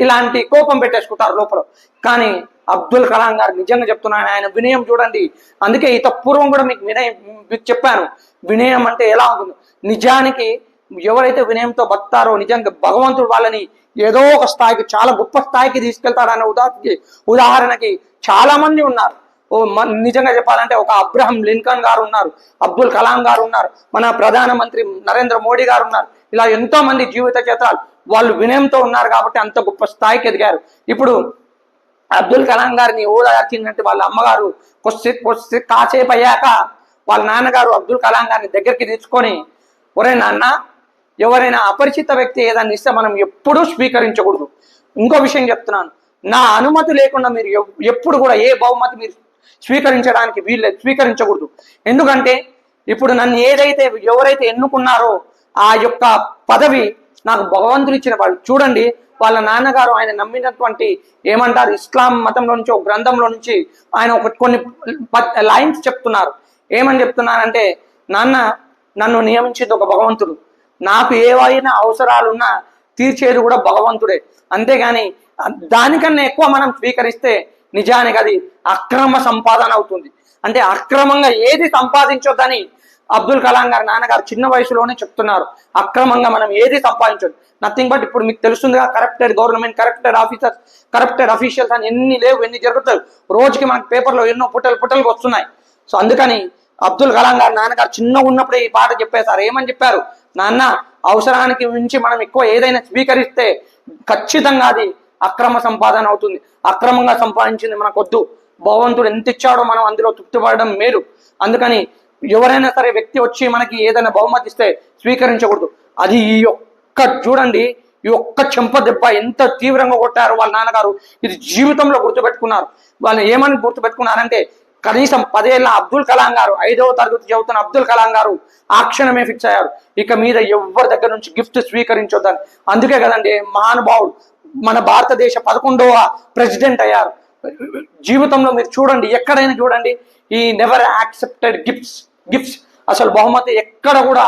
ఇలాంటి కోపం పెట్టేసుకుంటారు లోపల. కానీ అబ్దుల్ కలాం గారు నిజంగా చెప్తున్నాను, ఆయన వినయం చూడండి. అందుకే ఇంత పూర్వం కూడా మీకు చెప్పాను వినయం అంటే ఎలా ఉంటుంది. నిజానికి ఎవరైతే వినయంతో బతారో నిజంగా భగవంతుడు వాళ్ళని ఏదో ఒక స్థాయికి, చాలా గొప్ప స్థాయికి తీసుకెళ్తాడన్న ఉదాహరణకి చాలా మంది ఉన్నారు. నిజంగా చెప్పాలంటే ఒక అబ్రహం లింకన్ గారు ఉన్నారు, అబ్దుల్ కలాం గారు ఉన్నారు, మన ప్రధానమంత్రి నరేంద్ర మోడీ గారు ఉన్నారు. ఇలా ఎంతో మంది జీవిత చరిత్రలు వాళ్ళు వినయంతో ఉన్నారు కాబట్టి అంత గొప్ప స్థాయికి ఎదిగారు. ఇప్పుడు అబ్దుల్ కలాం గారిని ఓదార్చిందంటే వాళ్ళ అమ్మగారు కాసేపు అయ్యాక వాళ్ళ నాన్నగారు అబ్దుల్ కలాం గారిని దగ్గరికి తీసుకొని, ఒరే నాన్న, ఎవరైనా అపరిచిత వ్యక్తి ఏదైనా ఇస్తే మనం ఎప్పుడూ స్వీకరించకూడదు. ఇంకో విషయం చెప్తున్నాను, నా అనుమతి లేకుండా మీరు ఎప్పుడు కూడా ఏ బహుమతి మీరు స్వీకరించడానికి స్వీకరించకూడదు. ఎందుకంటే ఇప్పుడు నన్ను ఎవరైతే ఎన్నుకున్నారో ఆ యొక్క పదవి నాకు భగవంతుడు ఇచ్చిన వాళ్ళు. చూడండి, వాళ్ళ నాన్నగారు ఆయన నమ్మినటువంటి ఏమంటారు ఇస్లాం మతంలో నుంచి ఒక గ్రంథంలో నుంచి ఆయన కొన్ని లైన్స్ చెప్తున్నారు. ఏమని చెప్తున్నారంటే, నాన్న, నన్ను నియమించేది ఒక భగవంతుడు, నాకు ఏవైనా అవసరాలున్నా తీర్చేది కూడా భగవంతుడే. అంతేగాని దానికన్నా ఎక్కువ మనం స్వీకరిస్తే నిజానికి అది అక్రమ సంపాదన అవుతుంది. అంటే అక్రమంగా ఏది సంపాదించొద్దని అబ్దుల్ కలాం గారు నాన్నగారు చిన్న వయసులోనే చెప్తున్నారు. అక్రమంగా మనం ఏది సంపాదించొద్దు. నథింగ్ బట్ ఇప్పుడు మీకు తెలుస్తుందిగా, corrupted government, corrupted officers, corrupted officials అని ఎన్ని లేవు, ఎన్ని జరుగుతాయి. రోజుకి మనకి పేపర్లో ఎన్నో పుట్టలు వస్తున్నాయి. సో అందుకని అబ్దుల్ కలాం గారు నాన్నగారు చిన్నగా ఉన్నప్పుడే ఈ పాట చెప్పేశారు. ఏమని చెప్పారు, నాన్న, అవసరానికి మించి మనం ఎక్కువ ఏదైనా స్వీకరిస్తే ఖచ్చితంగా అది అక్రమ సంపాదన అవుతుంది. అక్రమంగా సంపాదించింది మనకొద్దు. భగవంతుడు ఎంత ఇచ్చాడో మనం అందులో తృప్తిపడడం మేలు. అందుకని ఎవరైనా సరే వ్యక్తి వచ్చి మనకి ఏదైనా బహుమతి ఇస్తే స్వీకరించకూడదు. అది చూడండి, ఈ ఒక్క చెంప దెబ్బ ఎంత తీవ్రంగా కొట్టారు వాళ్ళ నాన్నగారు. ఇది జీవితంలో గుర్తుపెట్టుకున్నారు. వాళ్ళు ఏమని గుర్తుపెట్టుకున్నారంటే, కనీసం 10 ఏళ్ళ అబ్దుల్ కలాం గారు, 5వ తరగతి చదువుతున్న అబ్దుల్ కలాం గారు ఆ క్షణమే ఫిక్స్ అయ్యారు, ఇక మీద ఎవరి దగ్గర నుంచి గిఫ్ట్ స్వీకరించొద్దని. అందుకే కదండి మహానుభావుడు మన భారతదేశ 11వ ప్రెసిడెంట్ అయ్యారు. జీవితంలో మీరు చూడండి, ఎక్కడైనా చూడండి, ఈ నెవర్ యాక్సెప్టెడ్ గిఫ్ట్స్. అసలు బహుమతి ఎక్కడ కూడా